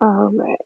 All right.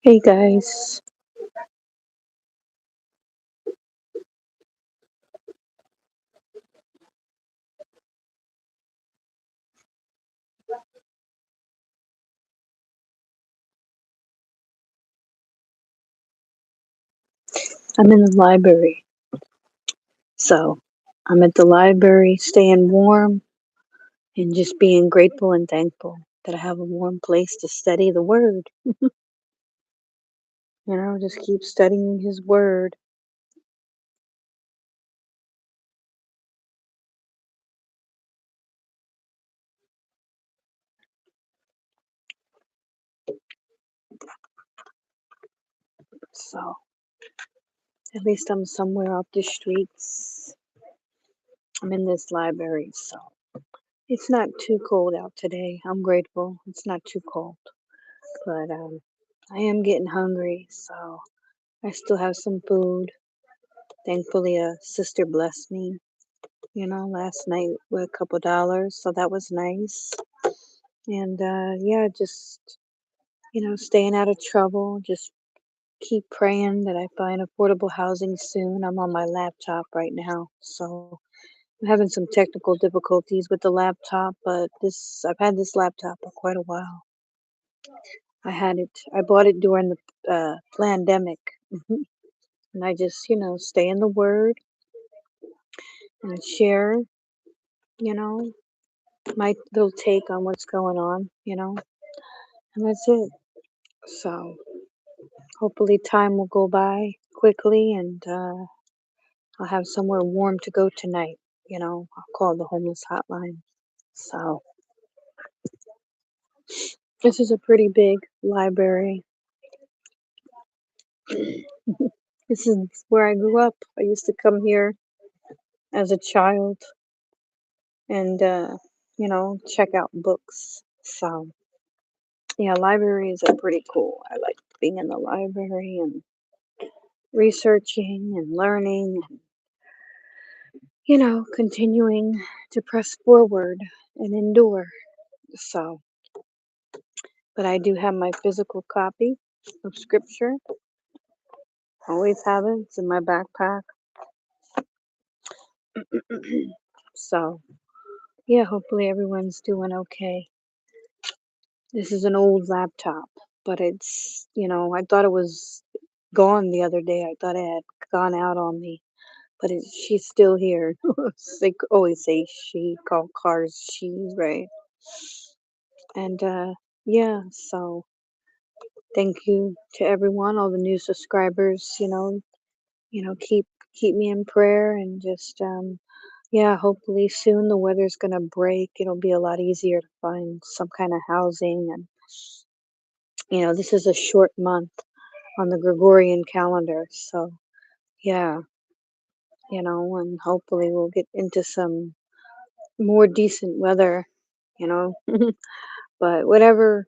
Hey guys. I'm in the library. So I'm at the library staying warm and just being grateful and thankful that I have a warm place to study the word. Just keep studying his word. So at least I'm somewhere off the streets. I'm in this library, so it's not too cold out today. I'm grateful. It's not too cold. But I am getting hungry, so I still have some food. Thankfully, a sister blessed me, last night with a couple dollars, so that was nice. And yeah, just, staying out of trouble. Just keep praying that I find affordable housing soon. I'm on my laptop right now, so I'm having some technical difficulties with the laptop, but I've had this laptop for quite a while. I bought it during the pandemic. And I just, stay in the word and share, you know, my little take on what's going on, and that's it. So hopefully time will go by quickly and I'll have somewhere warm to go tonight. I'll call the homeless hotline. So this is a pretty big library. This is where I grew up. I used to come here as a child and, check out books. So, yeah, libraries are pretty cool. I like being in the library and researching and learning and, continuing to press forward and endure. So, but I do have my physical copy of scripture. Always have it. It's in my backpack. So, yeah, hopefully everyone's doing okay. This is an old laptop, but I thought it was gone the other day. I thought it had gone out on me, but she's still here. They always say she, call cars she, right? And yeah, so thank you to everyone, all the new subscribers, keep me in prayer and just yeah, hopefully soon the weather's gonna break. It'll be a lot easier to find some kind of housing and this is a short month on the Gregorian calendar. So yeah, and hopefully we'll get into some more decent weather, you know. But whatever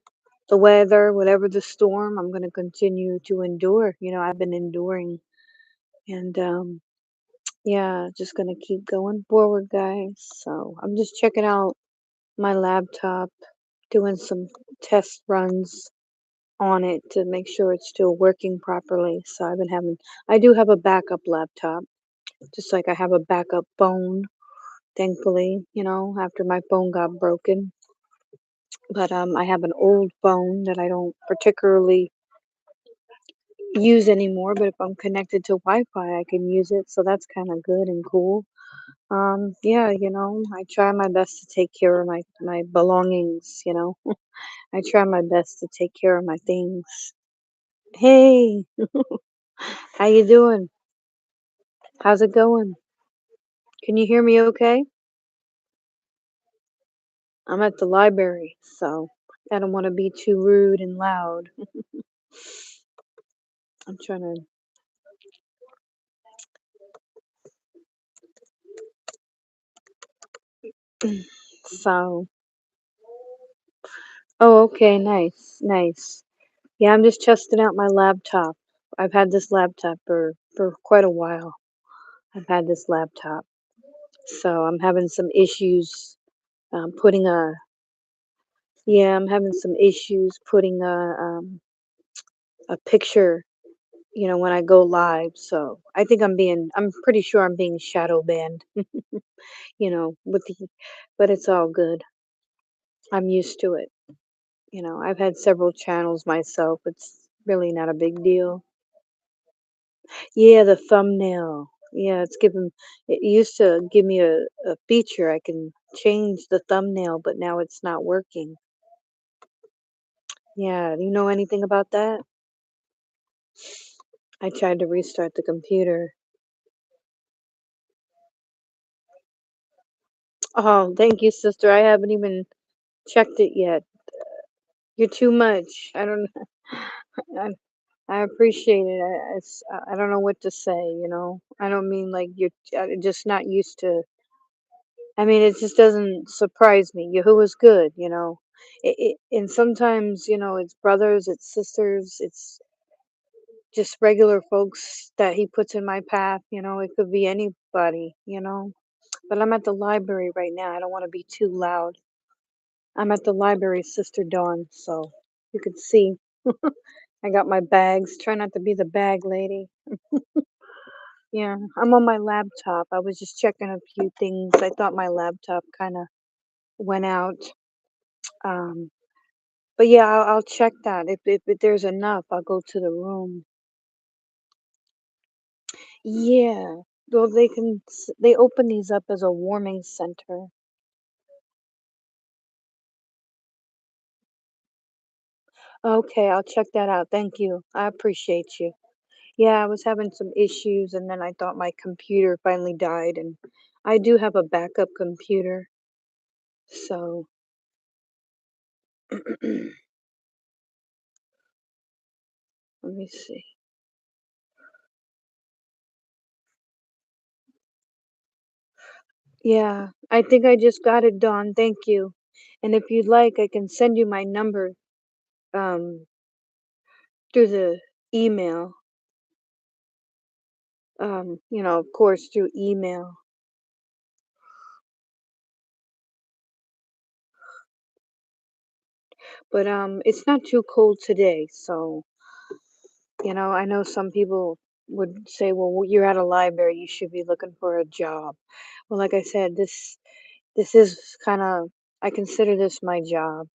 the weather, whatever the storm, I'm gonna continue to endure. I've been enduring and yeah, just gonna keep going forward, guys. So I'm just checking out my laptop, doing some test runs on it to make sure it's still working properly. So I do have a backup laptop, just like I have a backup phone, thankfully, after my phone got broken. But I have an old phone that I don't particularly use anymore, but if I'm connected to Wi-Fi, I can use it. So that's kind of good and cool. Yeah, I try my best to take care of my belongings, I try my best to take care of my things. Hey, how you doing? How's it going? Can you hear me okay? I'm at the library, so I don't want to be too rude and loud. I'm trying to. So, oh, okay, nice, nice. Yeah, I'm just testing out my laptop. I've had this laptop for quite a while. I've had this laptop, so I'm having some issues putting a. Yeah, I'm having some issues putting a picture, when I go live. So I think I'm pretty sure I'm being shadow banned, with but it's all good. I'm used to it. I've had several channels myself. It's really not a big deal. Yeah, the thumbnail. Yeah, it used to give me a feature. I can change the thumbnail, but now it's not working. Yeah, do you know anything about that? I tried to restart the computer. Oh, thank you, sister. I haven't even checked it yet. You're too much. I don't. I, I appreciate it. I don't know what to say. I don't mean like you're just not used to. I mean, it just doesn't surprise me. Yahuwah's good. And sometimes it's brothers, it's sisters, it's just regular folks that he puts in my path. It could be anybody. But I'm at the library right now. I don't want to be too loud. I'm at the library, Sister Dawn, so you could see. I got my bags. Try not to be the bag lady. Yeah, I'm on my laptop. I was just checking a few things. I thought my laptop kind of went out. Um, but yeah, I'll check that. If there's enough, I'll go to the room. Yeah. Well, they open these up as a warming center. Okay, I'll check that out. Thank you. I appreciate you. Yeah, I was having some issues and then I thought my computer finally died and I do have a backup computer. So, let me see. Yeah, I think I just got it done. Thank you. And if you'd like, I can send you my number um through the email. Of course through email. But it's not too cold today, so I know some people would say, "Well, you're at a library, you should be looking for a job." Well, like I said, this is kind of I consider this my job.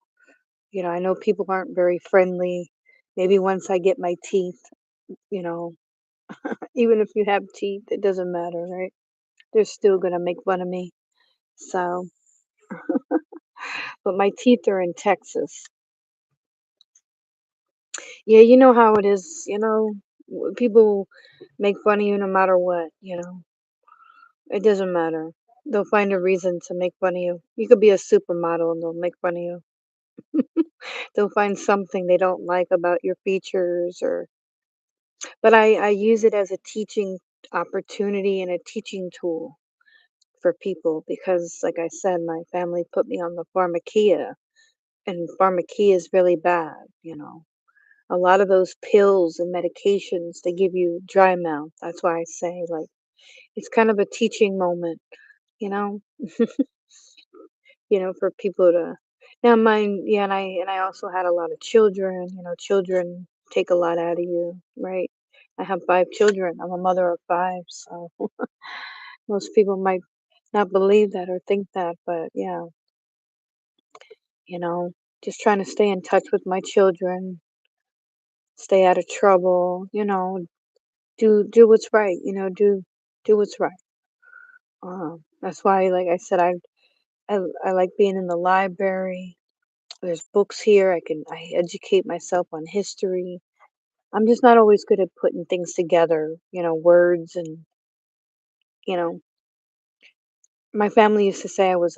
I know people aren't very friendly. Maybe once I get my teeth, you know, even if you have teeth, it doesn't matter, right? They're still gonna make fun of me. So, but my teeth are in Texas. Yeah, you know how it is, people make fun of you no matter what, it doesn't matter. They'll find a reason to make fun of you. You could be a supermodel and they'll make fun of you. They'll find something they don't like about your features but I use it as a teaching opportunity and a teaching tool for people because like I said, my family put me on the pharmakia and pharmakia is really bad. A lot of those pills and medications, they give you dry mouth. That's why I say, like, it's kind of a teaching moment, you know, for people to. Now, mine, yeah, and I also had a lot of children. Children take a lot out of you, right? I have 5 children. I'm a mother of five, so most people might not believe that or think that, but yeah, you know, just trying to stay in touch with my children, stay out of trouble, do what's right, do what's right. That's why, like I said, I like being in the library. There's books here. I educate myself on history. I'm just not always good at putting things together, words and you know. My family used to say I was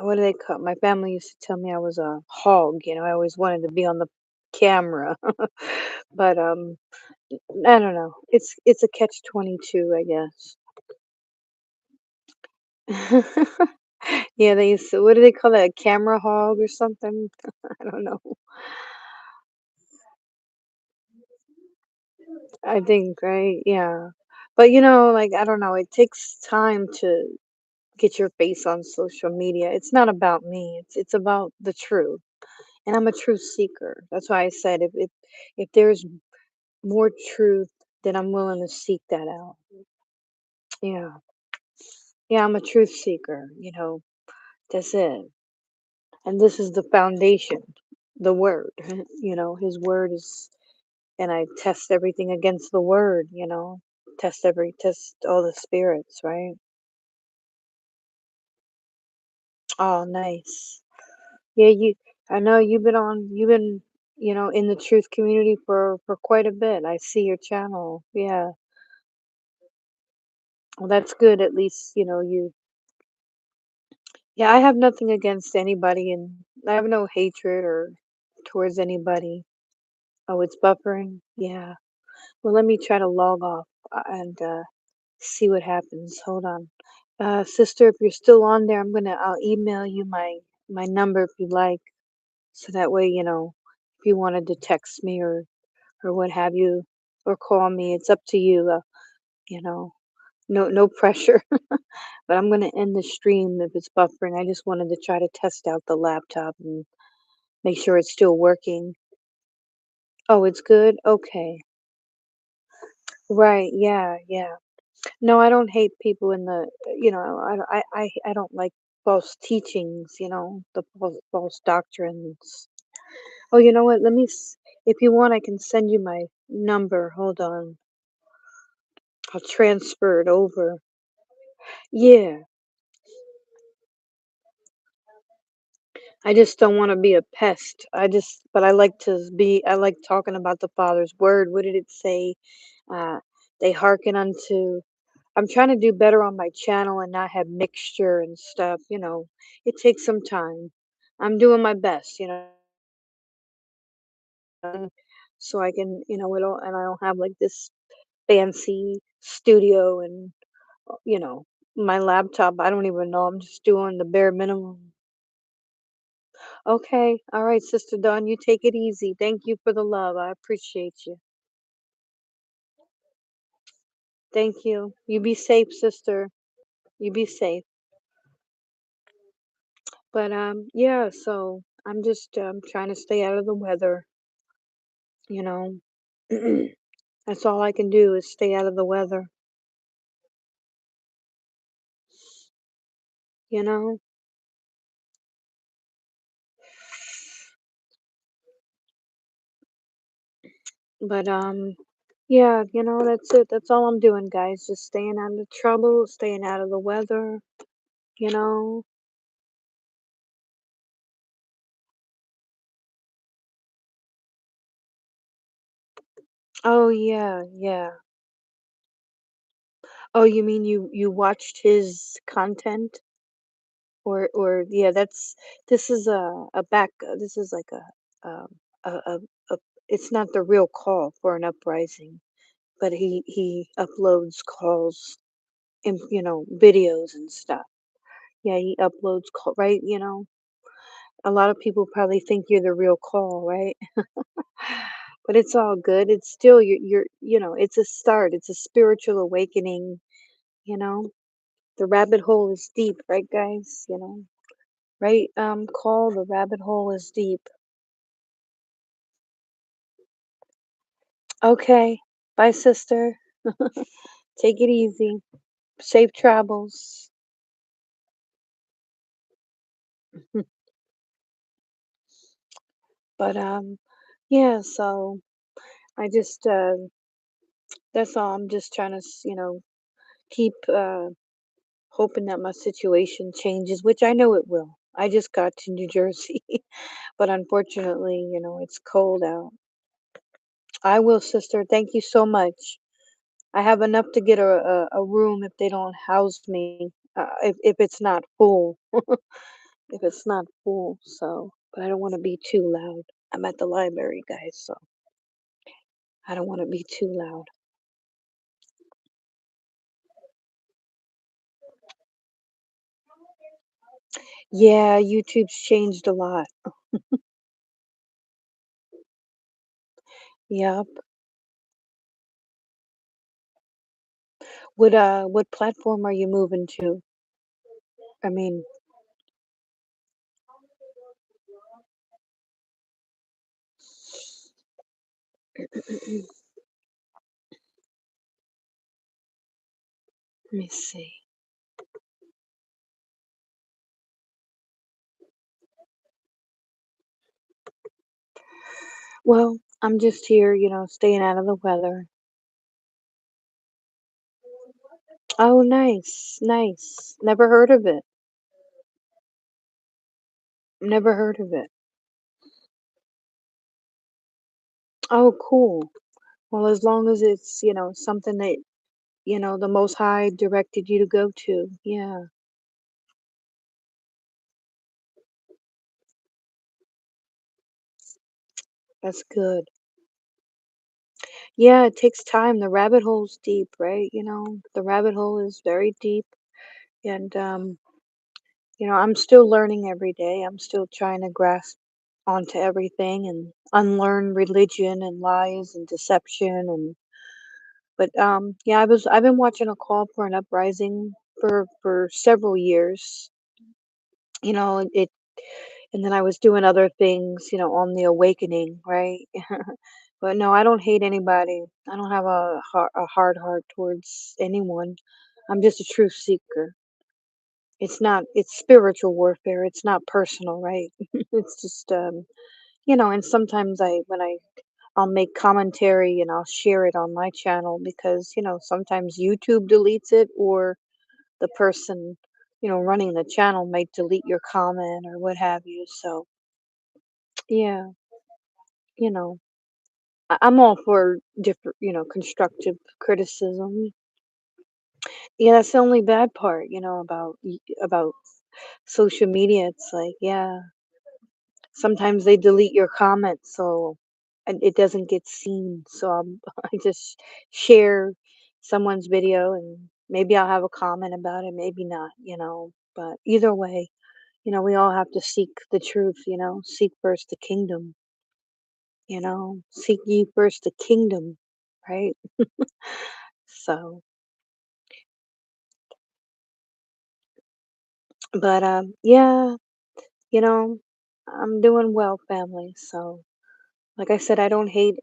what do they call? My family used to tell me I was a hog. I always wanted to be on the camera, but I don't know. It's a catch 22, I guess. Yeah, they used to, what do they call that? A camera hog or something? I don't know. I think, right? Yeah. But like I don't know, it takes time to get your face on social media. It's not about me. It's about the truth. And I'm a truth seeker. That's why I said if there's more truth, then I'm willing to seek that out. Yeah. Yeah, I'm a truth seeker, That's it. And this is the foundation, the word. His word is and I test everything against the word, test all the spirits, right? Oh, nice. Yeah, I know you've been, in the truth community for quite a bit. I see your channel. Yeah. Well, that's good. At least, yeah, I have nothing against anybody and I have no hatred or towards anybody. Oh, it's buffering. Yeah. Well, let me try to log off and see what happens. Hold on. Sister, if you're still on there, I'll email you my number if you'd like. So that way, if you wanted to text me or what have you, or call me, it's up to you. You know, no pressure. But I'm gonna end the stream if it's buffering. I just wanted to try to test out the laptop and make sure it's still working. Oh, it's good? Okay. Right, yeah, yeah. No, I don't hate people in the, I don't like false teachings, the false doctrines. Oh, you know what? If you want, I can send you my number. Hold on. I'll transfer it over. Yeah. I just don't want to be a pest. But I like I like talking about the Father's word. What did it say? Uh, they hearken unto. I'm trying to do better on my channel and not have mixture and stuff. It takes some time. I'm doing my best, so I can, and I don't have like this fancy studio and, you know, my laptop. I don't even know. I'm just doing the bare minimum. Okay. All right, Sister Dawn, you take it easy. Thank you for the love. I appreciate you. Thank you. You be safe, sister. You be safe. But yeah, so I'm just trying to stay out of the weather, you know. That's all I can do is stay out of the weather, you know. But yeah, that's it. That's all I'm doing, guys. Just staying out of trouble, staying out of the weather, you know. Oh yeah, yeah. Oh, you mean you watched his content? Or yeah, this is this is like a it's not the real call for an uprising, but he uploads calls and videos and stuff. Yeah, he uploads call, right, a lot of people probably think you're the real call, right? But it's all good. It's still it's a start. It's a spiritual awakening, you know. The rabbit hole is deep, right, guys? Right, call the rabbit hole is deep. Okay. Bye, sister. Take it easy. Safe travels. But yeah, so I just that's all. I'm just trying to, keep hoping that my situation changes, which I know it will. I just got to New Jersey, but unfortunately, it's cold out. I will, sister. Thank you so much. I have enough to get a room if they don't house me, if it's not full. If it's not full, so, but I don't want to be too loud. I'm at the library, guys, so I don't want to be too loud. Yeah, YouTube's changed a lot. Yep. What platform are you moving to? I mean, let me see. Well, I'm just here, staying out of the weather. Oh, nice, nice. Never heard of it. Never heard of it. Oh, cool. Well, as long as it's, something that, the Most High directed you to go to. Yeah, that's good. Yeah, it takes time. The rabbit hole's deep, right? The rabbit hole is very deep. And, I'm still learning every day. I'm still trying to grasp onto everything and unlearn religion and lies and deception. But, yeah, I've been watching a call for an uprising for several years. It and then I was doing other things, on the awakening, right? But no, I don't hate anybody. I don't have a hard heart towards anyone. I'm just a truth seeker. It's spiritual warfare. It's not personal, right? It's just, and sometimes I'll make commentary and I'll share it on my channel because, sometimes YouTube deletes it or the person running the channel might delete your comment or what have you. So yeah, you know, I'm all for different, constructive criticism. Yeah, that's the only bad part, about social media. It's like, yeah, sometimes they delete your comments, so and it doesn't get seen. So I just share someone's video, and maybe I'll have a comment about it, maybe not. But either way, we all have to seek the truth, seek first the kingdom, seek ye first the kingdom, right? So, but yeah, you know, I'm doing well, family. So, like I said, I don't hate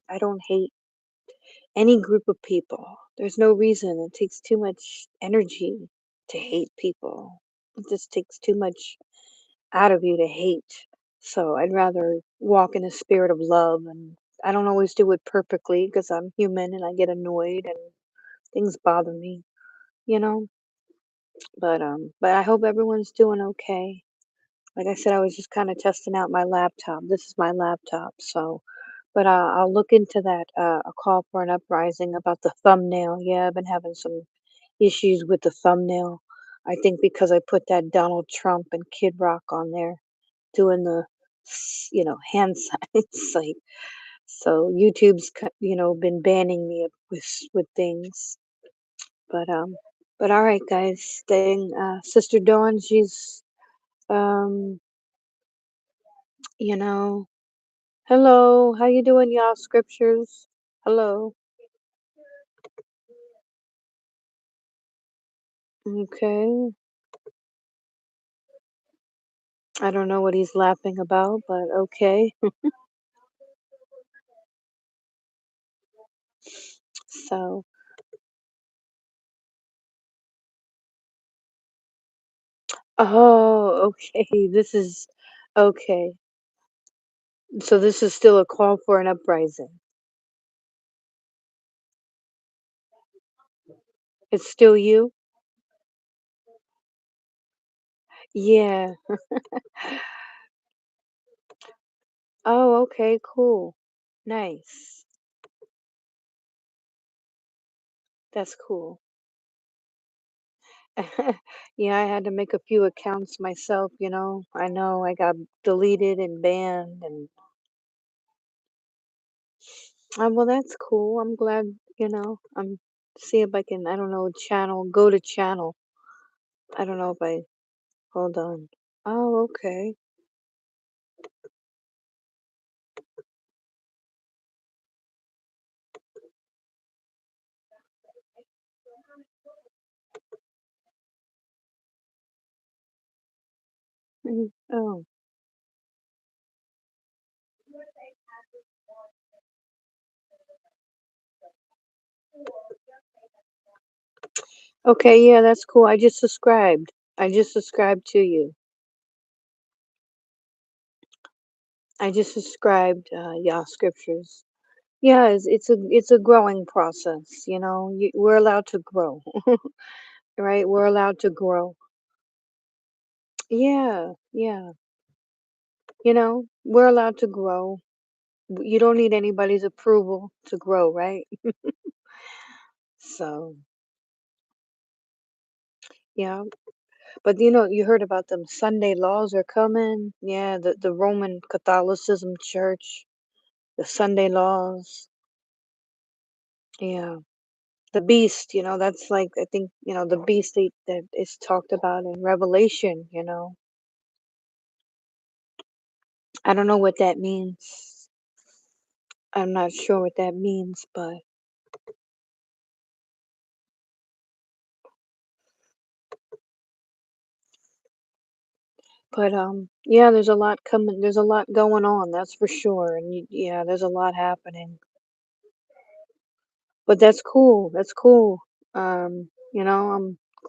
any group of people. There's no reason. It takes too much energy to hate people. It just takes too much out of you to hate. So I'd rather walk in a spirit of love, and I don't always do it perfectly because I'm human and I get annoyed and things bother me, you know. But I hope everyone's doing okay. Like I said, I was just kind of testing out my laptop. This is my laptop, so but I'll look into that. A call for an uprising about the thumbnail. Yeah, I've been having some issues with the thumbnail. I think because I put that Donald Trump and Kid Rock on there doing the, hand signs. Like, so YouTube's, been banning me with things. But all right, guys. Staying, Sister Dawn. She's, um, you know, hello. How you doing, y'all? Scriptures. Hello. Okay. I don't know what he's laughing about, but okay. So, oh, okay. This is okay. So this is still a call for an uprising. It's still you? Yeah. Oh, okay, cool. Nice. That's cool. Yeah, I had to make a few accounts myself. I know I got deleted and banned and well that's cool. I'm glad. I'm see if I can, I don't know, go to channel. I don't know if I hold on. Oh, okay. Oh. Okay, yeah, that's cool. I just subscribed. I just subscribed to you. I just subscribed, yeah, scriptures. Yeah, it's a growing process. We're allowed to grow, right? We're allowed to grow. Yeah, yeah. We're allowed to grow. You don't need anybody's approval to grow, right? So, yeah. But you heard about them Sunday laws are coming. Yeah, the Roman Catholicism Church, the Sunday laws. Yeah. The beast, that's like I think, the beast that is talked about in Revelation. I don't know what that means. I'm not sure what that means, but yeah, there's a lot coming. There's a lot going on, that's for sure. And yeah, there's a lot happening. But that's cool. That's cool. I'm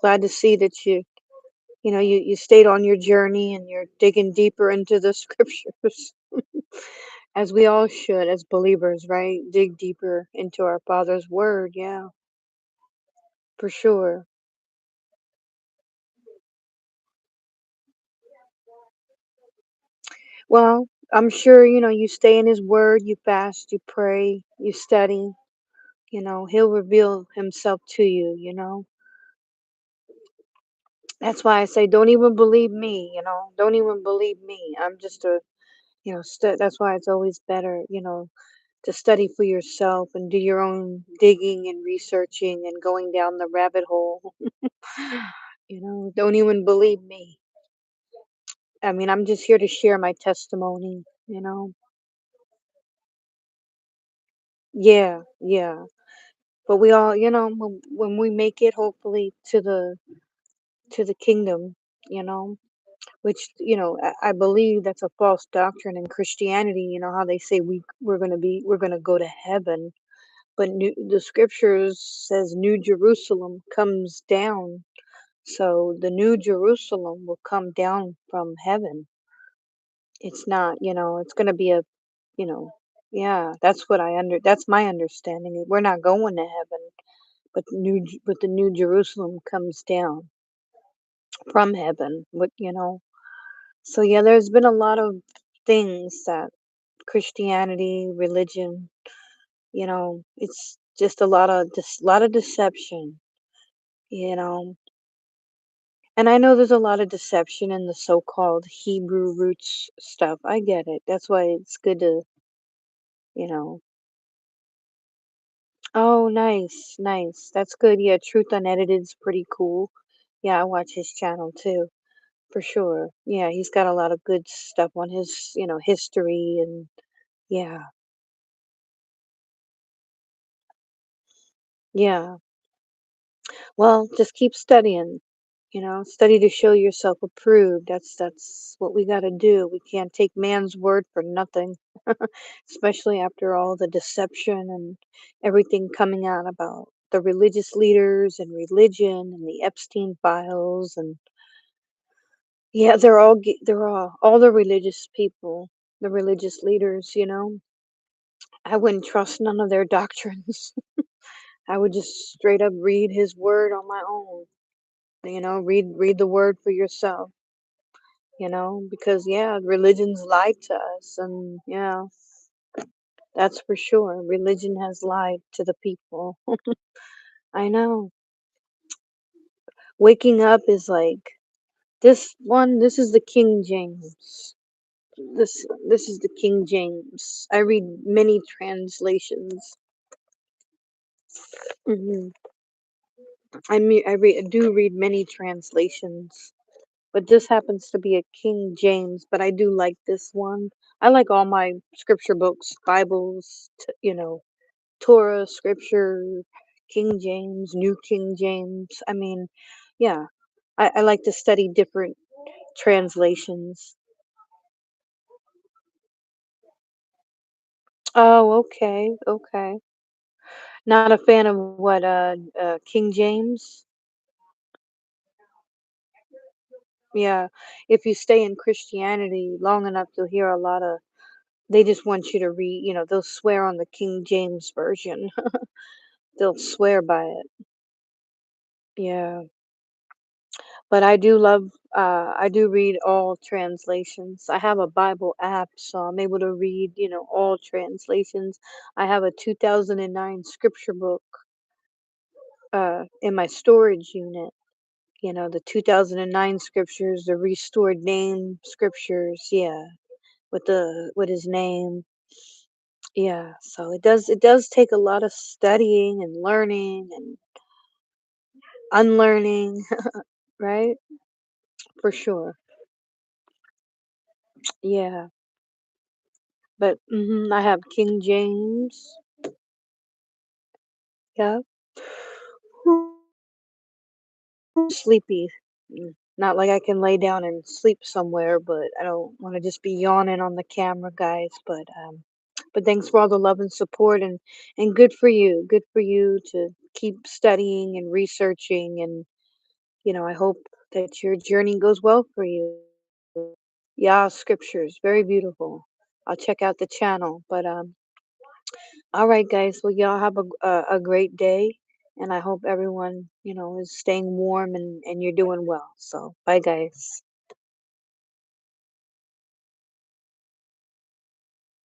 glad to see that you stayed on your journey and you're digging deeper into the scriptures. As we all should as believers, right? Dig deeper into our Father's word. Yeah, for sure. Well, I'm sure, you stay in his word, you fast, you pray, you study, he'll reveal himself to you, That's why I say don't even believe me, Don't even believe me. I'm just a, that's why it's always better, to study for yourself and do your own digging and researching and going down the rabbit hole. Don't even believe me. I mean, I'm just here to share my testimony. Yeah, yeah. But we all, when we make it hopefully to the kingdom, you know, which, I believe that's a false doctrine in Christianity, how they say we're going to go to heaven, but the scriptures says New Jerusalem comes down. So the New Jerusalem will come down from heaven. It's not, it's going to be you know, yeah, that's my understanding. We're not going to heaven, but the New Jerusalem comes down from heaven. So yeah, there's been a lot of things that Christianity, religion, it's just a lot of deception, you know. And I know there's a lot of deception in the so-called Hebrew roots stuff. I get it. That's why it's good to, you know. Oh, nice, nice. That's good. Yeah, Truth Unedited is pretty cool. Yeah, I watch his channel too, for sure. Yeah, he's got a lot of good stuff on his, history and yeah, yeah. Well, just keep studying, study to show yourself approved. That's what we got to do. We can't take man's word for nothing, especially after all the deception and everything coming out about the religious leaders and religion and the Epstein files and yeah, they're all the religious people, the religious leaders, I wouldn't trust none of their doctrines. I would just straight up read his word on my own. Read the word for yourself, because yeah, religions lied to us and yeah, that's for sure. Religion has lied to the people. I know. Waking up is like this is the King James. This is the King James. I read many translations. hmm I do read many translations. But this happens to be a King James, but I do like this one. I like all my scripture books, Bibles, Torah, scripture, King James, New King James. I mean, yeah, I like to study different translations. Oh, okay, okay. Not a fan of what, King James? Yeah. If you stay in Christianity long enough, you'll hear a lot of they just want you to read, they'll swear on the King James version. They'll swear by it. Yeah. But I do read all translations. I have a Bible app, so I'm able to read, all translations. I have a 2009 scripture book in my storage unit. The 2009 scriptures, the restored name scriptures, yeah, with his name. Yeah, so it does take a lot of studying and learning and unlearning, right? For sure. Yeah. But I have King James. Yeah. Sleepy. Not like I can lay down and sleep somewhere, but I don't want to just be yawning on the camera, guys. But thanks for all the love and support and good for you. Good for you to keep studying and researching and I hope that your journey goes well for you. Yeah, scriptures, very beautiful. I'll check out the channel, but all right, guys. Well, y'all have a great day, and I hope everyone, is staying warm and you're doing well. So, bye, guys.